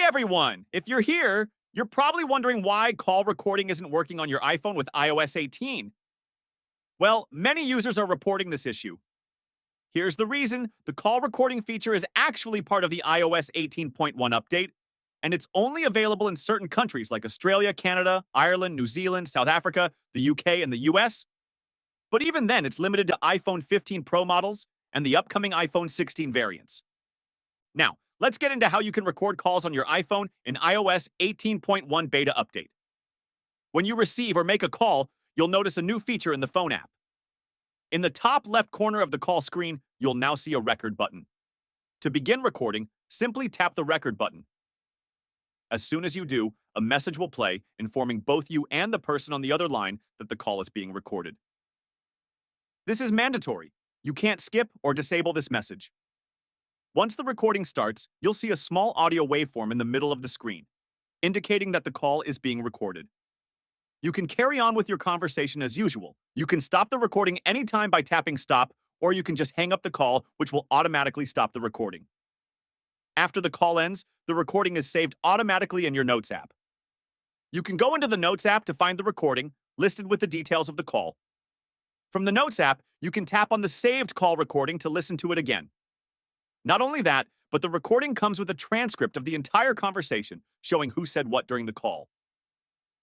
everyone! If you're here, you're probably wondering why call recording isn't working on your iPhone with iOS 18. Well, many users are reporting this issue. Here's the reason: the call recording feature is actually part of the iOS 18.1 update, and it's only available in certain countries like Australia, Canada, Ireland, New Zealand, South Africa, the UK, and the US. But even then, it's limited to iPhone 15 Pro models and the upcoming iPhone 16 variants. Now, let's get into how you can record calls on your iPhone in iOS 18.1 beta update. When you receive or make a call, you'll notice a new feature in the phone app. In the top left corner of the call screen, you'll now see a record button. To begin recording, simply tap the record button. As soon as you do, a message will play informing both you and the person on the other line that the call is being recorded. This is mandatory. You can't skip or disable this message. Once the recording starts, you'll see a small audio waveform in the middle of the screen, indicating that the call is being recorded. You can carry on with your conversation as usual. You can stop the recording anytime by tapping stop, or you can just hang up the call, which will automatically stop the recording. After the call ends, the recording is saved automatically in your Notes app. You can go into the Notes app to find the recording, listed with the details of the call. From the Notes app, you can tap on the saved call recording to listen to it again. Not only that, but the recording comes with a transcript of the entire conversation, showing who said what during the call.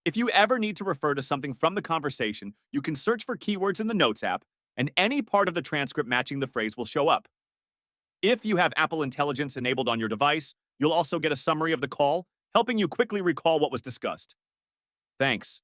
If you ever need to refer to something from the conversation, you can search for keywords in the Notes app, and any part of the transcript matching the phrase will show up. If you have Apple Intelligence enabled on your device, you'll also get a summary of the call, helping you quickly recall what was discussed. Thanks.